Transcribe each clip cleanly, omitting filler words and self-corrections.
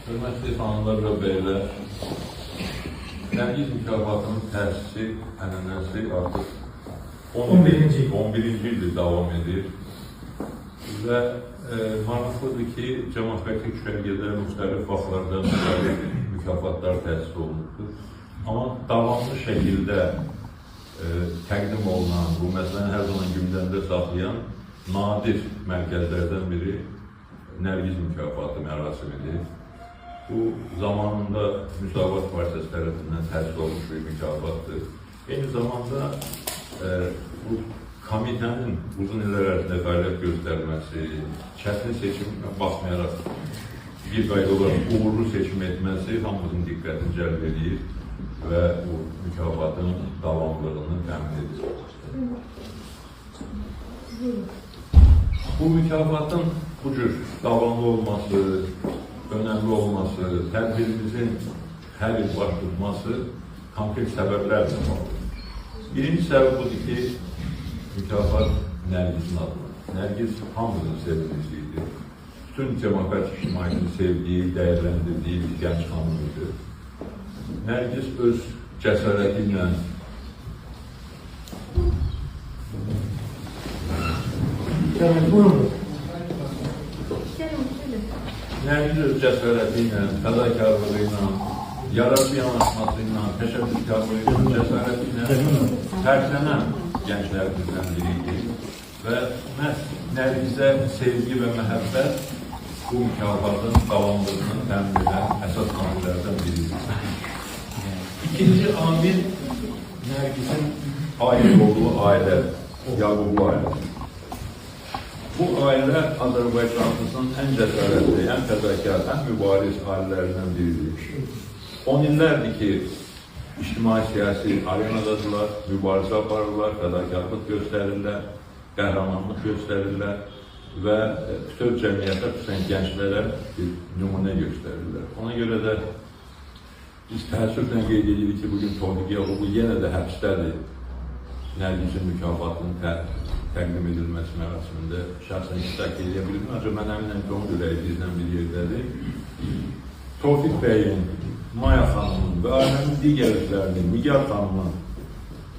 Hörmətli xanımlar və beylər, Nərgiz mükafatının təsisi, ənənəsi artıq 11-ci ildir davam edir və maraqlıdır ki, cəmaəti düşərgədə müxtəlif vaxtlarda müxtəlif mükafatlar təsis olunubdur. Amma davamlı şəkildə təqdim olunan, bu məsələni hər zaman gündəmdə saxlayan nadir mərkəzlərdən biri Nərgiz mükafatı mərasimidir. Bu zamanında Müsavat Partiyası tərəfindən təsis olmuş bir mükafatdır. Eyni zamanda bu komitənin uzun illər ərzində fəaliyyət göstərməsi, çətin seçimə baxmayaraq bir qayda olaraq uğurlu seçim etməsi hamımızın diqqətini cəlb edir və bu mükafatın davamlılığını təmin edir. Bu mükafatın bu cür davamlı olması, önemli olması, tədbirimizin hər il baş tutması konkret səbəblərlə bağlıdır. Birinci səbəb budur ki, mükafat Nərgizin adına. Nərgiz hamımızın sevgilisiydi. Bütün cəmaət ictimaiyyətinin sevdiyi, dəyərləndirdiyi bir gənc xanımıydı. Nərgiz öz cəsarəti ilə Nərgiz öz cəsarəti ilə, fədakarlığı ilə, yaradıcı yanaşması ilə, təşəbbüskarlığı ilə, cəsarəti ilə fərqlənən gənclərimizdən biriydi və məhz Nərgizə sevgi və məhəbbət bu mükafatın davamlılığını təmin edən əsas amillərdən biridir. İkinci amil Nərgizin aid olduğu ailə, Yaqublu ailəsi. Bu ailə Azərbaycanımızın ən cəsarətli, ən fədakar, ən mübariz ailələrindən biridir. 10 illərdir ki, ictimai-siyasi arenadadırlar, mübarizə aparırlar, fədakarlıq göstərirlər, qəhrəmanlıq göstərirlər və bütöv cəmiyyətə, xüsusən gənclərə bir nümunə göstərirlər. Ona görə də biz təəssüflə qeyd edirik ki, bugün Tofiq Yaqubu yenə də həbsdədir. Nərgizin mükafatının təqdim edilməsi mərasimində şəxsən iştirak edə bildim. Ancaq mən əminəm ki, onun ürəyi bizdən bir yerdədir. Tofiq bəyin, Maya xanımın və ailənin digərliklərinin, Nigar xanımın,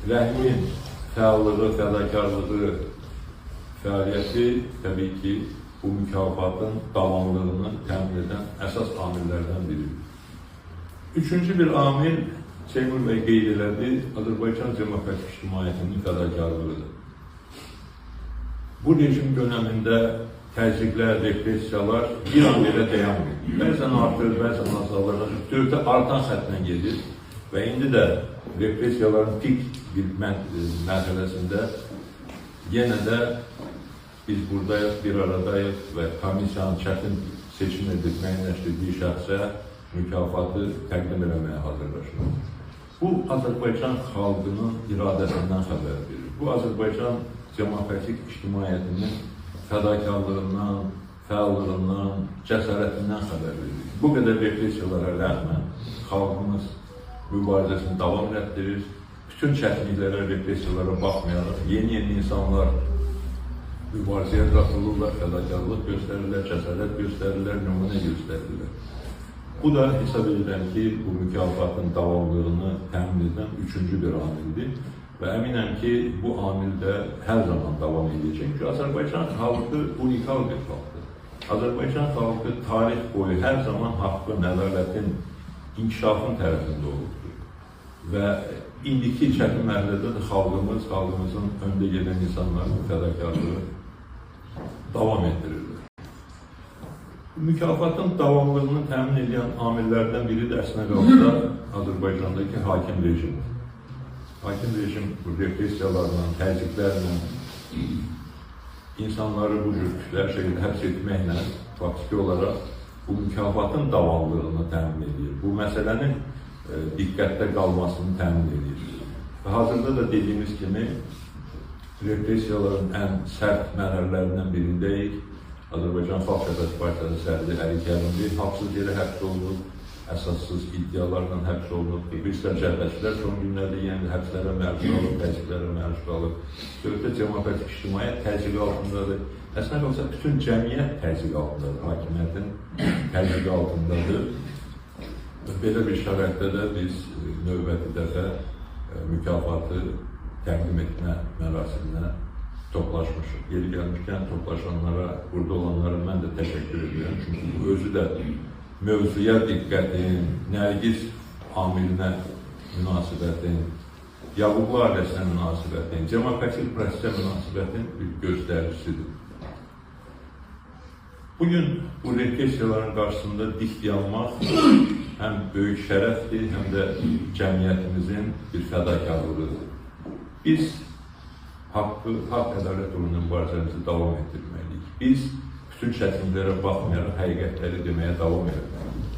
Rəhmin fəallığı, fədakarlığı, fəaliyyəti təbii ki, bu mükafatın davamlılığını təmin edən əsas amillərdən biridir. Üçüncü bir amil, Seymur bəy qeyd elədi, Azərbaycan cəmaət ictimaiyyətinin fədakarlığıdır. Bu rejim döneminde təzyiqlər, repressiyalar bir an belə dayanmır. Bəzən artır, bəzən azalır, dövlətə artan xətlə gedir və indi də repressiyaların pik bir mərhələsində yenə də biz buradayıq, bir aradayıq və komissiyanın çətin seçim edib müəyyənləşdirdiyi şəxsə mükafatı təqdim eləməyə hazırlaşır. Bu, Azərbaycan xalqının iradəsindən xəbər verir. Bu, Azərbaycan cəmaətik ictimaiyyətinin fədakarlığından, fəallığından, cəsarətindən xəbər verir. Bu qədər repressiyalara rəğmən xalqımız mübarizəsini davam etdirir. Bütün çətinliklərə, repressiyalara baxmayaraq yeni insanlar mübarizəyə qatılırlar, fədakarlıq göstərirlər, cəsarət göstərirlər, nümunə göstərirlər. Bu da hesab edirəm ki, bu mükafatın davamlılığını təmin edən üçüncü bir amildir. Və əminəm ki, bu amil də hər zaman davam edəcək. Çünki Azərbaycan xalqı unikal bir xalqdır. Azərbaycan xalqı tarix boyu hər zaman haqqın, ədalətin, inkişafın tərəfində olubdur. Və indiki çətin mərhələdə də xalqımızın öndə gedən insanların fədakarlığı davam etdirirlər. Mükafatın davamlılığını təmin edən amillərdən biri də əslində qalsa Azərbaycandakı hakim rejimdir. Hakim rejim bu repressiyalarla, təzyiqlərlə insanları bu cür kütlər şəkildə həbs etməklə faktiki olaraq bu mükafatın davamlılığını təmin edir. Bu məsələnin diqqətdə qalmasını təmin edir. Və hazırda da dediyimiz kimi repressiyaların ən sərt mərhələlərindən birindəyik. Azərbaycan Xalq Cəbhəsi Partiyası sədri Əli Kərimli haqsız yerə həbs olunub, əsassız iddialarla həbs olunub. Bir sıra cəbhəçilər son günlərdə yenə həbslərə məruz qalıb, təzyiqlərə məruz qalıb. Dövlət cəmaət ictimaiyyət təzyiq altındadır. Əslində olsa bütün cəmiyyət təzyiq altındadır, hakimiyyətin təzyiq altındadır. Belə bir şəraitdə də biz növbəti dəfə mükafatı təqdim etmə mərasiminə toplaşmışıq. Yeri gəlmişkən toplaşanlara, burada olanlara mən də təşəkkür edirəm. Çünki bu özü də mövzuya diqqətin, Nərgiz amilinə münasibətin, Yavuzlu ailəsinə münasibətin, demokratik prosesə münasibətin bir göstəricisidir. Bugün bu repressiyaların qarşısında dik dayanmaq həm böyük şərəfdir, həm də cəmiyyətimizin bir fədakarlığıdır. Biz haqq ədalət uğrunda mübarizəmizi davam etdirməliyik. Biz bütün çətinliklərə baxmayaraq həqiqətləri deməyə davam etməliyik.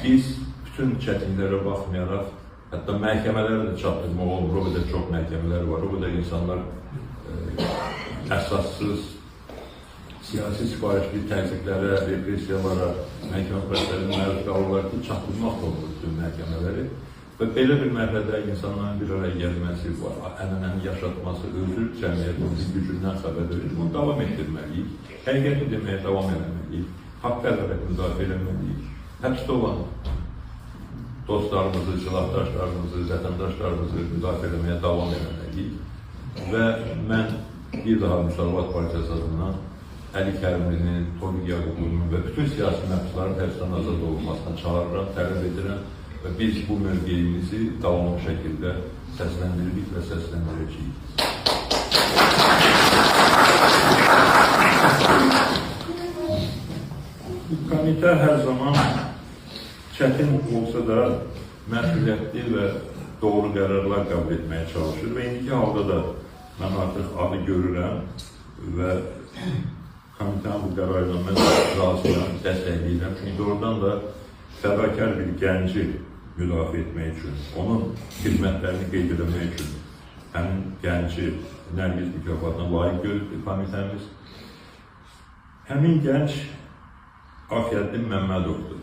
Biz bütün çətinliklərə baxmayaraq, hətta məhkəmələrə də çatdırmaq olmur, o qədər çox məhkəmələr var, o qədər insanlar əsassız, siyasi sifarişli təzyiqlərə, repressiyalara, məhkəmə proseslərinə məruz qalırlar ki, çatdırmaq da olur bütün məhkəmələri. Və belə bir mərhələdə insanların bir araya gəlməsi, ənənəni yaşatması, özü cəmiyyətimizin gücündən xəbər verir. Bunu davam etdirməliyik, həqiqəti deməyə davam etməliyik, haqq ədalət müdafiə etməliyik. Həbsdə olan dostlarımızı, silahdaşlarımızı, vətəndaşlarımızı müdafiə etməyə davam etməliyik. Və mən bir daha Müsavat Partiyası adından Əli Kərimlinin, Toğrul Yaqubunun və bütün siyasi məhbusların həbsdən azad olunmasına çağırıram, tələb edirəm və biz bu mövqeyimizi davamlı şəkildə səsləndiririk və səsləndirəcəyik. Komitə hər zaman çətin olsa da məsuliyyətli və doğru qərarlar qəbul etməyə çalışır və indiki halda da mən artıq adı görürəm və komitənin bu qərarıyla mən razıyam, dəstəkləyirəm. Çünki doğrudan da fədakar bir gənci müdafiə etmək üçün, onun xidmətlərini qeyd etmək üçün həmin gənci Nərgiz mükafatına layiq görüldü komitəmiz. Həmin gənc Afiyəddin Məmmədovdur.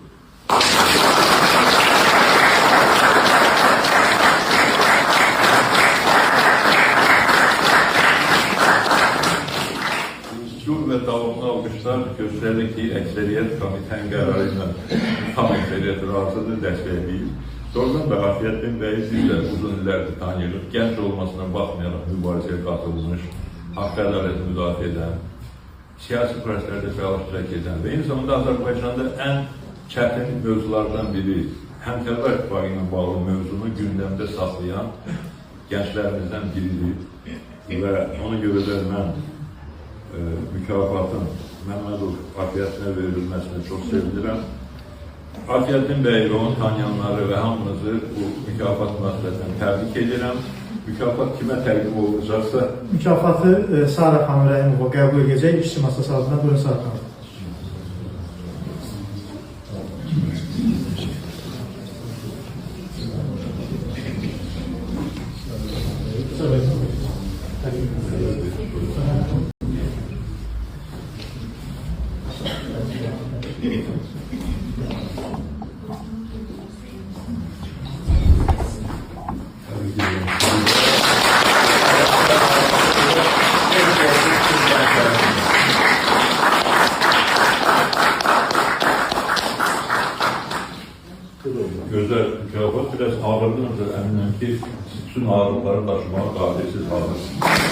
Və davamlı alqışlar göstərir ki, əksəriyyət komitənin qərarı ilə tam əksəriyyət razıdır, dəstəkləyir. Doğrudan da Afiyəddin bəyi biz də uzun illərdir tanıyırıq. Gənc olmasına baxmayaraq mübarizəyə qatılmış, haqq ədalət müdafiə edən, siyasi proseslərdə fəal iştirak edən və eyni zamanda Azərbaycanda ən çətin mövzulardan biri, Həmkarlar İttifaqı ilə bağlı mövzunu gündəmdə saxlayan gənclərimizdən biridir və ona görə də mən mükafatın Məmmədov Afiyəddinə verilməsini çox sevinirəm. Afiyəddin bəy və onu tanıyanları və hamınızı bu mükafat münasibətindən təbrik edirəm. Mükafat kimə təqdim olunacaqsa? Mükafatı Sara xanım Rəhimova qəbul edəcək, işçi masası adına. Buyurun Sara xanım. Gözəl mükafat biraz ağırlığınca əminəm ki, bütün ağırlıqları daşımağa qadirsiz ağır.